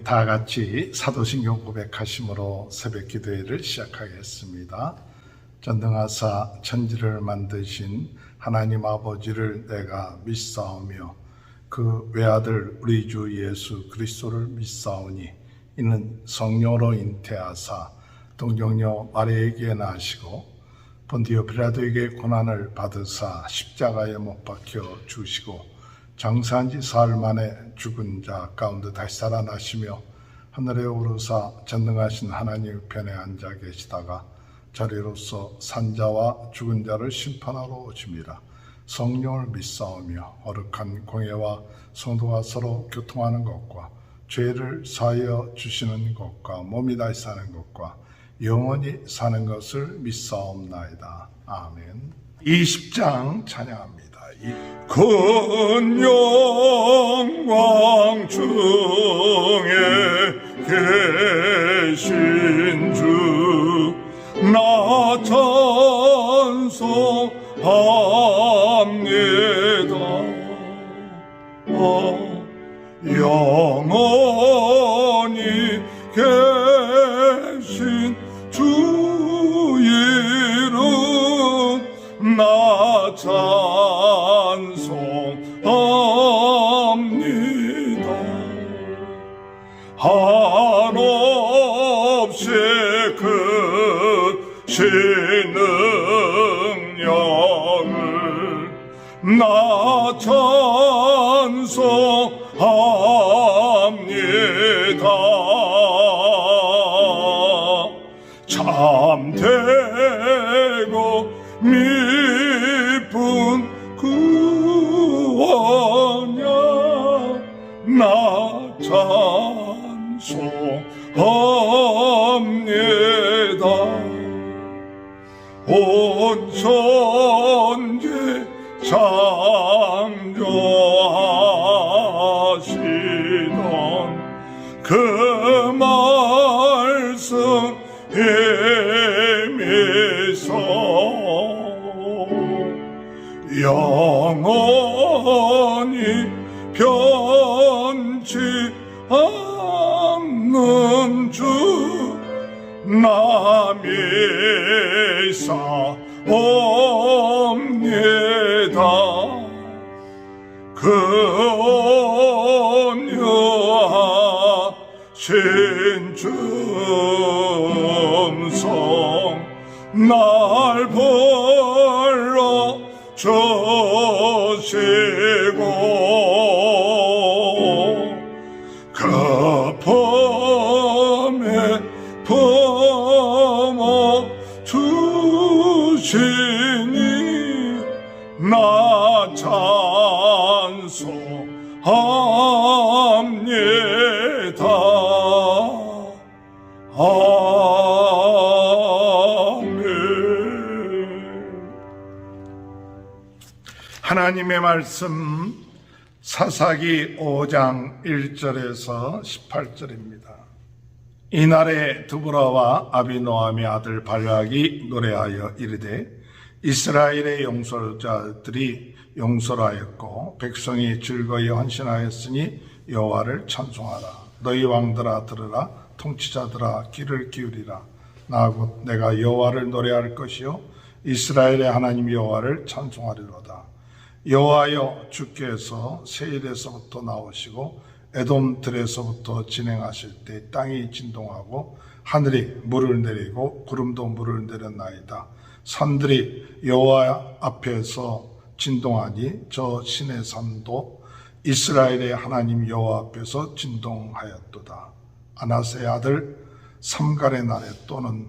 다 같이 사도신경 고백하심으로 새벽 기도회를 시작하겠습니다. 전능하사 천지를 만드신 하나님 아버지를 내가 믿사오며 그 외아들 우리 주 예수 그리스도를 믿사오니 이는 성령으로 잉태하사 동정녀 마리아에게 나시고 본디오 빌라도에게 고난을 받으사 십자가에 못 박혀 죽으시고 장사한 지 사흘 만에 죽은 자 가운데 다시 살아나시며 하늘에 오르사 전능하신 하나님 편에 앉아 계시다가 자리로서 산자와 죽은 자를 심판하러 오심이라. 성령을 믿사오며 거룩한 공예와 성도가 서로 교통하는 것과 죄를 사하여 주시는 것과 몸이 다시 사는 것과 영원히 사는 것을 믿사옵나이다. 아멘. 20장 찬양합니다. 큰 영광 중에 계신 주 나 찬송합니다. 영원히 계신 주 이름 나 찬송합니다. 한없이 크신 능력을 나 찬송합니다. 참되고 미쁜 구원이야 나 찬송합니다. 온 천지 창조하시던 그 말씀 힘이서 영원히 변치 않는 주 나 믿사옵니다. 그 온유하신 줌성 날 불러 주시고 그 품에 품어 주시니 나 찬송합니다. 아멘. 하나님의 말씀 사사기 5장 1절에서 18절입니다. 이날에 드보라와 아비노함의 아들 발락이 노래하여 이르되 이스라엘의 용서자들이 용서하였고 백성이 즐거이 헌신하였으니 여호와를 찬송하라. 너희 왕들아 들으라. 통치자들아 귀를 기울이라. 나 곧 내가 여호와를 노래할 것이요 이스라엘의 하나님 여호와를 찬송하리로다. 여호와여 주께서 세일에서부터 나오시고 에돔 들에서부터 진행하실 때 땅이 진동하고 하늘이 물을 내리고 구름도 물을 내렸나이다. 산들이 여호와 앞에서 진동하니 저 신의 산도 이스라엘의 하나님 여호와 앞에서 진동하였도다. 아나스의 아들 삼갈의 날에 또는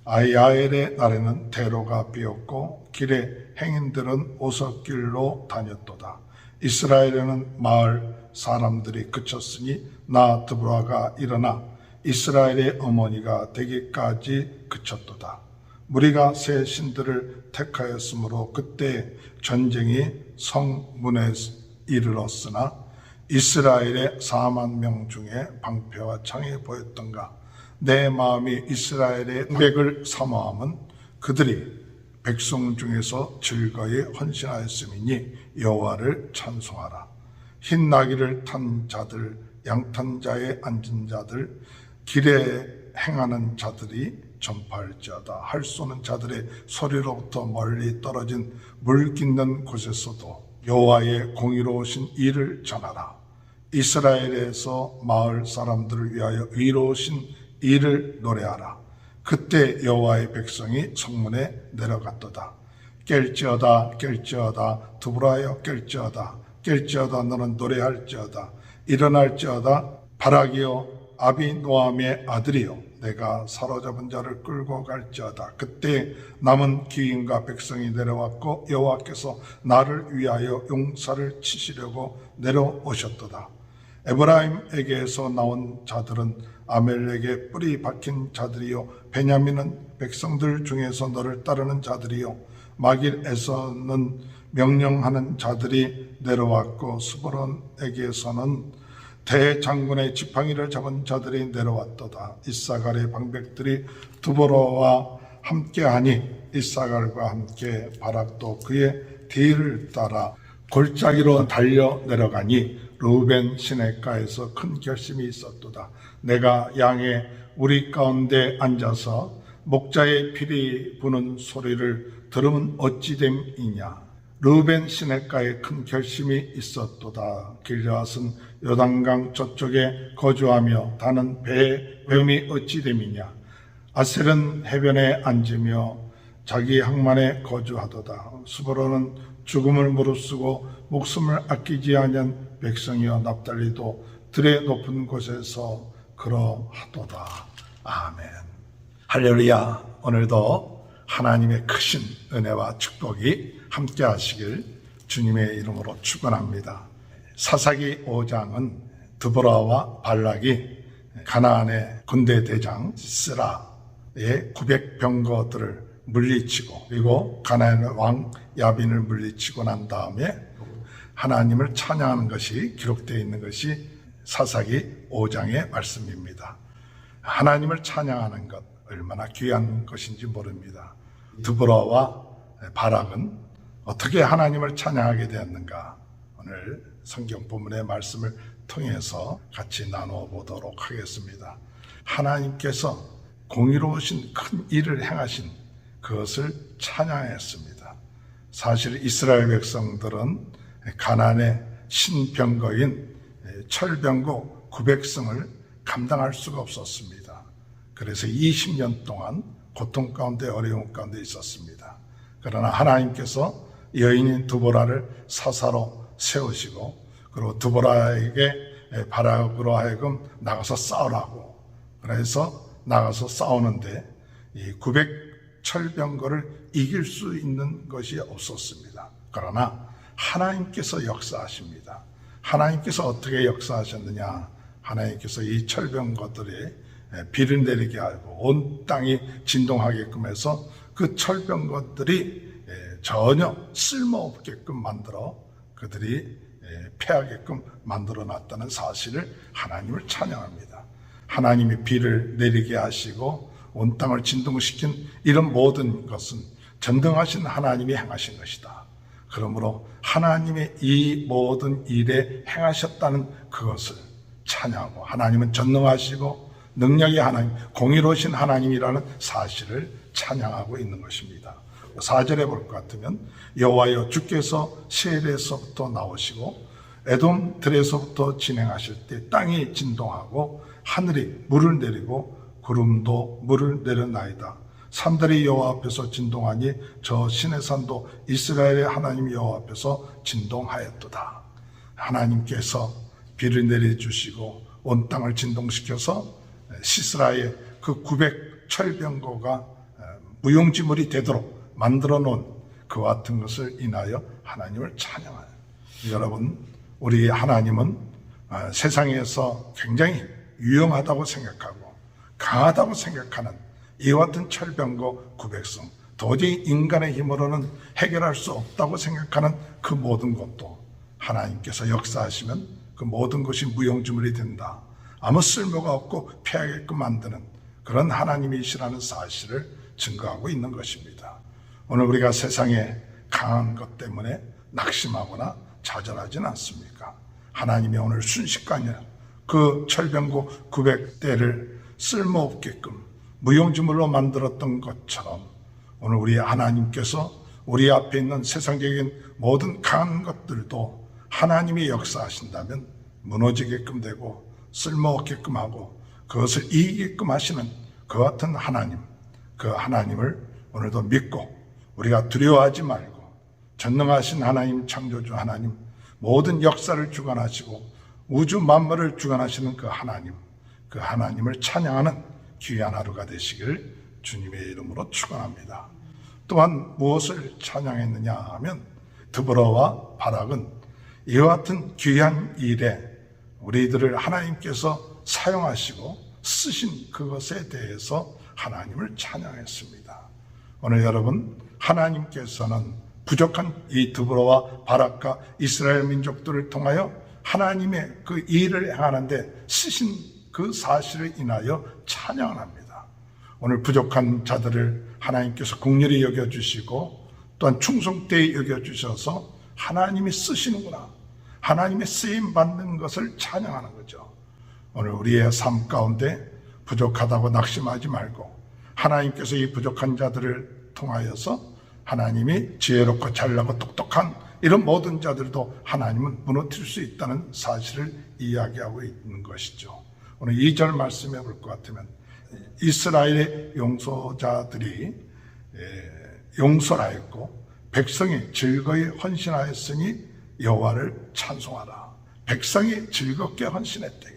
아야엘의 날에는 대로가 비었고 길에 행인들은 오솔길로 다녔도다. 이스라엘에는 마을 사람들이 그쳤으니 나 드보라가 일어나 이스라엘의 어머니가 되기까지 그쳤도다. 무리가 새 신들을 택하였으므로 그때 전쟁이 성문에 이르렀으나 이스라엘의 4만 명 중에 방패와 창이 보였던가. 내 마음이 이스라엘의 백을 사모함은 그들이 백성 중에서 즐거이 헌신하였음이니 여호와를 찬송하라. 흰 나귀를 탄 자들 양탄자에 앉은 자들, 길에 행하는 자들이 전파할지어다. 할 쏘는 자들의 소리로부터 멀리 떨어진 물 깃는 곳에서도 여호와의 공의로우신 일을 전하라. 이스라엘에서 마을 사람들을 위하여 의로우신 일을 노래하라. 그때 여호와의 백성이 성문에 내려갔도다. 깰지어다 깰지어다 두브라여 깰지어다 깰지어다 너는 노래할지어다 일어날지어다 바라기여 아비노암의 아들이여 내가 사로잡은 자를 끌고 갈지어다. 그때 남은 귀인과 백성이 내려왔고 여호와께서 나를 위하여 용사를 치시려고 내려오셨도다. 에브라임에게서 나온 자들은 아멜렉의 뿔이 박힌 자들이요 베냐민은 백성들 중에서 너를 따르는 자들이요 마길에서는 명령하는 자들이 내려왔고 스브론에게서는 대장군의 지팡이를 잡은 자들이 내려왔도다. 이사갈의 방백들이 두보로와 함께하니 이사갈과 함께 바락도 그의 뒤를 따라 골짜기로 달려 내려가니 르우벤 시냇가에서 큰 결심이 있었도다. 내가 양의 우리 가운데 앉아서 목자의 피리 부는 소리를 들으면 어찌 됨이냐. 르우벤 시냇가에 큰 결심이 있었도다. 길르앗은 요단강 저쪽에 거주하며 다는 배의 배움이 어찌 됨이냐. 아셀은 해변에 앉으며 자기 항만에 거주하도다. 스브론은 죽음을 무릅쓰고 목숨을 아끼지 아니한 백성이여 납달리도 들의 높은 곳에서 그러하도다. 아멘. 할렐루야. 오늘도 하나님의 크신 은혜와 축복이 함께 하시길 주님의 이름으로 축원합니다. 사사기 5장은 드보라와 발락이 가나안의 군대 대장 시스라의 900병거들을 물리치고 그리고 가나안의 왕 야빈을 물리치고 난 다음에 하나님을 찬양하는 것이 기록되어 있는 것이 사사기 5장의 말씀입니다. 하나님을 찬양하는 것 얼마나 귀한 것인지 모릅니다. 드보라와 바락은 어떻게 하나님을 찬양하게 되었는가 오늘 성경 본문의 말씀을 통해서 같이 나누어 보도록 하겠습니다. 하나님께서 공의로우신 큰 일을 행하신 그것을 찬양했습니다. 사실 이스라엘 백성들은 가나안의 신병거인 철병거 900승을 감당할 수가 없었습니다. 그래서 20년 동안 고통 가운데 어려움 가운데 있었습니다. 그러나 하나님께서 여인인 드보라를 사사로 세우시고 그리고 드보라에게 바락으로 하여금 나가서 싸우라고 그래서 나가서 싸우는데 이 900철병거를 이길 수 있는 것이 없었습니다. 그러나 하나님께서 역사하십니다. 하나님께서 어떻게 역사하셨느냐. 하나님께서 이 철병거들의 비를 내리게 하고 온 땅이 진동하게끔 해서 그 철병거들이 전혀 쓸모없게끔 만들어 그들이 패하게끔 만들어 놨다는 사실을 하나님을 찬양합니다. 하나님이 비를 내리게 하시고 온 땅을 진동시킨 이런 모든 것은 전능하신 하나님이 행하신 것이다. 그러므로 하나님의 이 모든 일에 행하셨다는 그것을 찬양하고 하나님은 전능하시고 능력이 하나님, 공의로우신 하나님이라는 사실을 찬양하고 있는 것입니다. 4절에 볼 것 같으면 여호와여 주께서 세일에서부터 나오시고 에돔 들에서부터 진행하실 때 땅이 진동하고 하늘이 물을 내리고 구름도 물을 내려나이다. 산들이 여호와 앞에서 진동하니 저 시내산도 이스라엘의 하나님 여호와 앞에서 진동하였도다. 하나님께서 비를 내려주시고 온 땅을 진동시켜서 시스라의 그 900철병거가 무용지물이 되도록 만들어 놓은 그와 같은 것을 인하여 하나님을 찬양하여 여러분 우리 하나님은 세상에서 굉장히 유용하다고 생각하고 강하다고 생각하는 이와 같은 철병거 900성 도저히 인간의 힘으로는 해결할 수 없다고 생각하는 그 모든 것도 하나님께서 역사하시면 그 모든 것이 무용지물이 된다. 아무 쓸모가 없고 패하게끔 만드는 그런 하나님이시라는 사실을 증거하고 있는 것입니다. 오늘 우리가 세상에 강한 것 때문에 낙심하거나 좌절하지는 않습니까? 하나님이 오늘 순식간에 그 철병구 900대를 쓸모없게끔 무용지물로 만들었던 것처럼 오늘 우리 하나님께서 우리 앞에 있는 세상적인 모든 강한 것들도 하나님이 역사하신다면 무너지게끔 되고 쓸모없게끔 하고 그것을 이기게끔 하시는 그 같은 하나님, 그 하나님을 오늘도 믿고 우리가 두려워하지 말고 전능하신 하나님, 창조주 하나님, 모든 역사를 주관하시고 우주 만물을 주관하시는 그 하나님을 찬양하는 귀한 하루가 되시길 주님의 이름으로 축원합니다. 또한 무엇을 찬양했느냐 하면 드보라와 바락은 이와 같은 귀한 일에 우리들을 하나님께서 사용하시고 쓰신 그것에 대해서 하나님을 찬양했습니다. 오늘 여러분, 하나님께서는 부족한 이 드보라와 바락과 이스라엘 민족들을 통하여 하나님의 그 일을 행하는데 쓰신 그 사실을 인하여 찬양을 합니다. 오늘 부족한 자들을 하나님께서 긍휼히 여겨주시고 또한 충성되이 여겨주셔서 하나님이 쓰시는구나, 하나님의 쓰임받는 것을 찬양하는 거죠. 오늘 우리의 삶 가운데 부족하다고 낙심하지 말고 하나님께서 이 부족한 자들을 통하여서 하나님이 지혜롭고 잘나고 똑똑한 이런 모든 자들도 하나님은 무너뜨릴 수 있다는 사실을 이야기하고 있는 것이죠. 오늘 2절 말씀해 볼 것 같으면 이스라엘의 용서자들이 용서를 하였고 백성이 즐거이 헌신하였으니 여호와를 찬송하라. 백성이 즐겁게 헌신했다.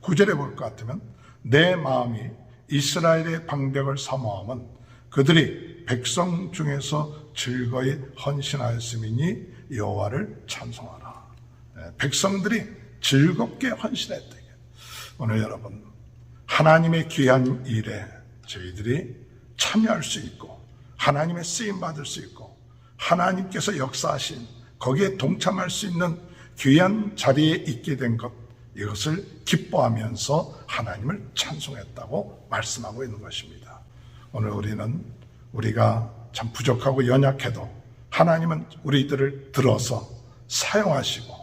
9절에 볼 것 같으면 내 마음이 이스라엘의 방백을 사모함은 그들이 백성 중에서 즐거이 헌신하였음이니 여호와를 찬송하라. 백성들이 즐겁게 헌신했다. 오늘 여러분, 하나님의 귀한 일에 저희들이 참여할 수 있고 하나님의 쓰임받을 수 있고 하나님께서 역사하신 거기에 동참할 수 있는 귀한 자리에 있게 된 것, 이것을 기뻐하면서 하나님을 찬송했다고 말씀하고 있는 것입니다. 오늘 우리가 참 부족하고 연약해도 하나님은 우리들을 들어서 사용하시고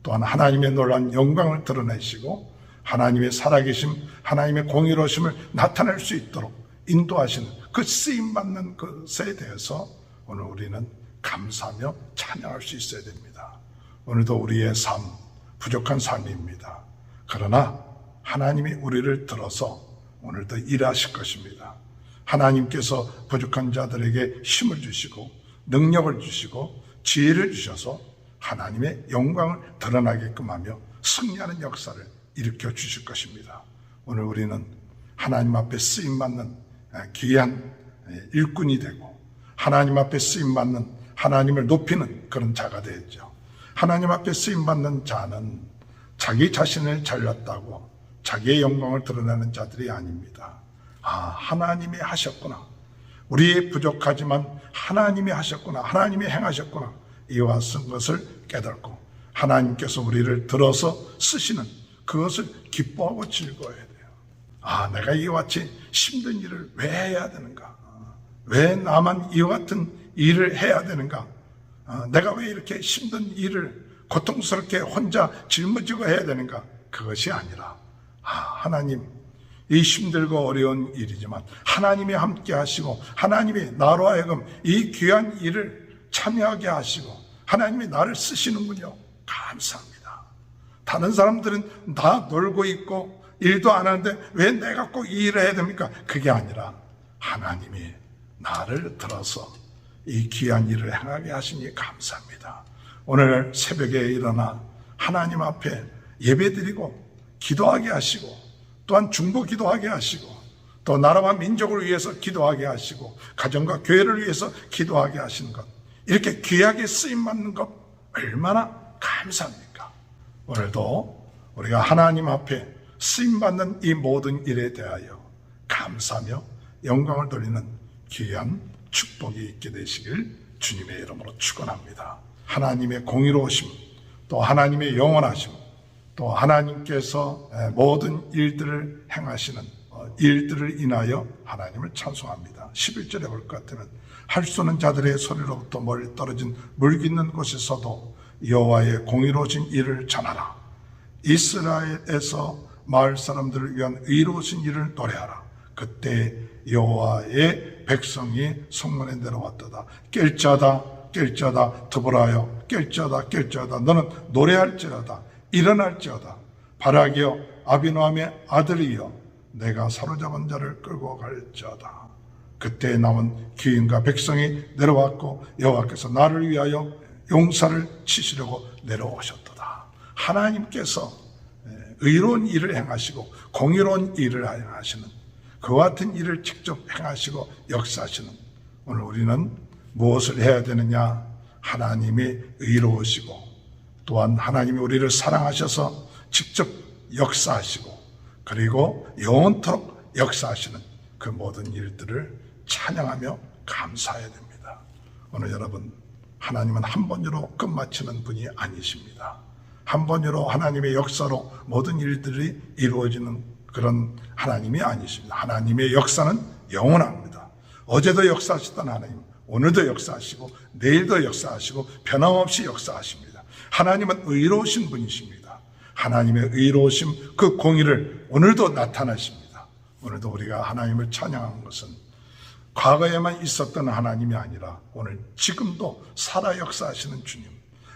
또한 하나님의 놀라운 영광을 드러내시고 하나님의 살아계심, 하나님의 공의로우심을 나타낼 수 있도록 인도하시는 그 쓰임받는 것에 대해서 오늘 우리는 감사하며 찬양할 수 있어야 됩니다. 오늘도 우리의 삶, 부족한 삶입니다. 그러나 하나님이 우리를 들어서 오늘도 일하실 것입니다. 하나님께서 부족한 자들에게 힘을 주시고 능력을 주시고 지혜를 주셔서 하나님의 영광을 드러나게끔 하며 승리하는 역사를 일으켜 주실 것입니다. 오늘 우리는 하나님 앞에 쓰임받는 귀한 일꾼이 되고 하나님 앞에 쓰임받는 하나님을 높이는 그런 자가 되었죠. 하나님 앞에 쓰임받는 자는 자기 자신을 잘났다고 자기의 영광을 드러내는 자들이 아닙니다. 하나님이 하셨구나, 우리의 부족하지만 하나님이 하셨구나, 하나님이 행하셨구나, 이와 같은 것을 깨닫고 하나님께서 우리를 들어서 쓰시는 그것을 기뻐하고 즐거워해야 돼요. 내가 이와 같이 힘든 일을 왜 해야 되는가? 왜 나만 이와 같은 일을 해야 되는가? 내가 왜 이렇게 힘든 일을 고통스럽게 혼자 짊어지고 해야 되는가? 그것이 아니라 하나님, 이 힘들고 어려운 일이지만 하나님이 함께 하시고 하나님이 나로 하여금 이 귀한 일을 참여하게 하시고 하나님이 나를 쓰시는군요. 감사합니다. 다른 사람들은 다 놀고 있고 일도 안 하는데 왜 내가 꼭 이 일을 해야 됩니까? 그게 아니라 하나님이 나를 들어서 이 귀한 일을 행하게 하시니 감사합니다. 오늘 새벽에 일어나 하나님 앞에 예배드리고 기도하게 하시고 또한 중보 기도하게 하시고 또 나라와 민족을 위해서 기도하게 하시고 가정과 교회를 위해서 기도하게 하시는 것, 이렇게 귀하게 쓰임받는 것 얼마나 감사합니까? 오늘도 우리가 하나님 앞에 쓰임받는 이 모든 일에 대하여 감사하며 영광을 돌리는 귀한 축복이 있게 되시길 주님의 이름으로 축원합니다. 하나님의 공의로우심, 또 하나님의 영원하심, 또 하나님께서 모든 일들을 행하시는 일들을 인하여 하나님을 찬송합니다. 11절에 볼 것 같으면 할 수 없는 자들의 소리로부터 멀리 떨어진 물 깃는 곳에서도 여호와의 공의로우신 일을 전하라. 이스라엘에서 마을 사람들을 위한 의로우신 일을 노래하라. 그때 여호와의 백성이 성문에 내려왔도다. 깰자다 깰자다 드보라여 깰자다 너는 노래할지어다 일어날지어다. 바라기여 아비노함의 아들이여 내가 사로잡은 자를 끌고 갈지어다. 그때 남은 귀인과 백성이 내려왔고 여호와께서 나를 위하여 용사를 치시려고 내려오셨도다. 하나님께서 의로운 일을 행하시고 공의로운 일을 행하시는 그와 같은 일을 직접 행하시고 역사하시는 오늘 우리는 무엇을 해야 되느냐? 하나님이 의로우시고 또한 하나님이 우리를 사랑하셔서 직접 역사하시고 그리고 영원토록 역사하시는 그 모든 일들을 찬양하며 감사해야 됩니다. 오늘 여러분, 하나님은 한 번으로 끝마치는 분이 아니십니다. 한 번으로 하나님의 역사로 모든 일들이 이루어지는 그런 하나님이 아니십니다. 하나님의 역사는 영원합니다. 어제도 역사하셨던 하나님, 오늘도 역사하시고 내일도 역사하시고 변함없이 역사하십니다. 하나님은 의로우신 분이십니다. 하나님의 의로우심, 그 공의를 오늘도 나타나십니다. 오늘도 우리가 하나님을 찬양하는 것은 과거에만 있었던 하나님이 아니라 오늘 지금도 살아 역사하시는 주님,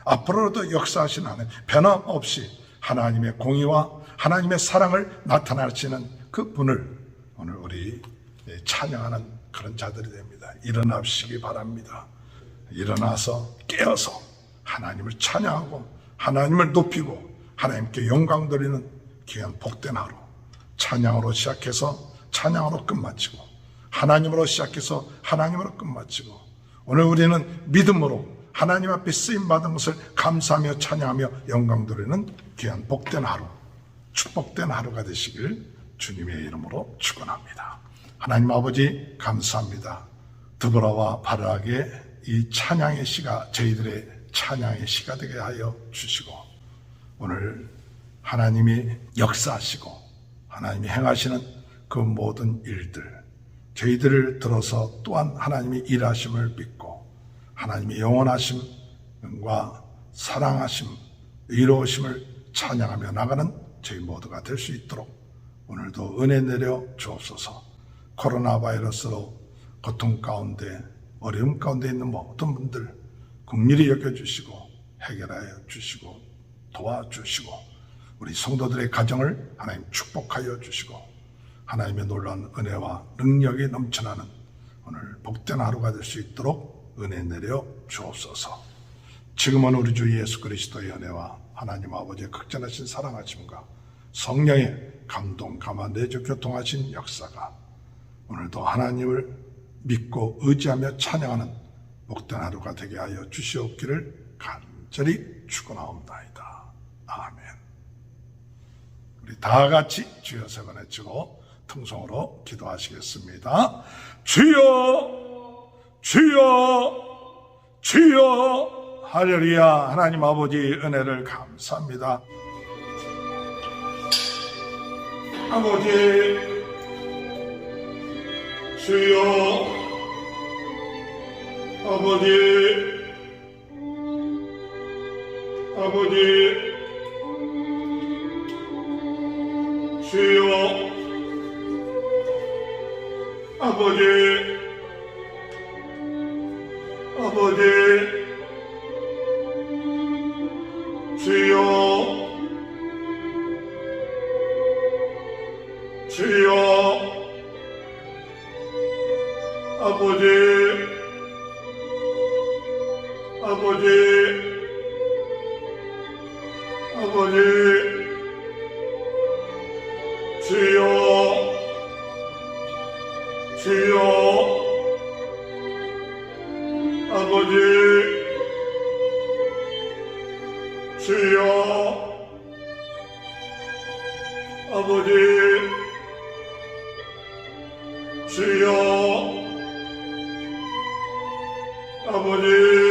앞으로도 역사하시는 하나님, 변함없이 하나님의 공의와 하나님의 사랑을 나타나시는 그 분을 오늘 우리 찬양하는 그런 자들이 됩니다. 일어나시기 바랍니다. 일어나서 깨어서 하나님을 찬양하고 하나님을 높이고 하나님께 영광 돌리는 귀한 복된 하루, 찬양으로 시작해서 찬양으로 끝마치고 하나님으로 시작해서 하나님으로 끝마치고 오늘 우리는 믿음으로 하나님 앞에 쓰임받은 것을 감사하며 찬양하며 영광 돌리는 귀한 복된 하루, 축복된 하루가 되시길 주님의 이름으로 축원합니다. 하나님 아버지 감사합니다. 드보라와 바락의 이 찬양의 시가 저희들의 찬양의 시가 되게 하여 주시고 오늘 하나님이 역사하시고 하나님이 행하시는 그 모든 일들 저희들을 들어서 또한 하나님이 일하심을 믿고 하나님의 영원하심과 사랑하심, 의로우심을 찬양하며 나가는 저희 모두가 될 수 있도록 오늘도 은혜 내려 주옵소서. 코로나 바이러스로 고통 가운데 어려움 가운데 있는 모든 분들 긍휼히 여겨주시고 해결하여 주시고 도와주시고 우리 성도들의 가정을 하나님 축복하여 주시고 하나님의 놀라운 은혜와 능력이 넘쳐나는 오늘 복된 하루가 될 수 있도록 은혜 내려 주옵소서. 지금은 우리 주 예수 그리스도의 은혜와 하나님 아버지의 극전하신 사랑하심과 성령의 감동, 감화, 내주 교통하신 역사가 오늘도 하나님을 믿고 의지하며 찬양하는 복된 하루가 되게 하여 주시옵기를 간절히 축원하옵나이다. 아멘. 우리 다 같이 주여 세 번 외치고 통성으로 기도하시겠습니다. 주여 주여 주여 할렐루야. 하나님 아버지 은혜를 감사합니다. 아버지 주여 아버지 주여 아버지 주여 아버지 주여 아버지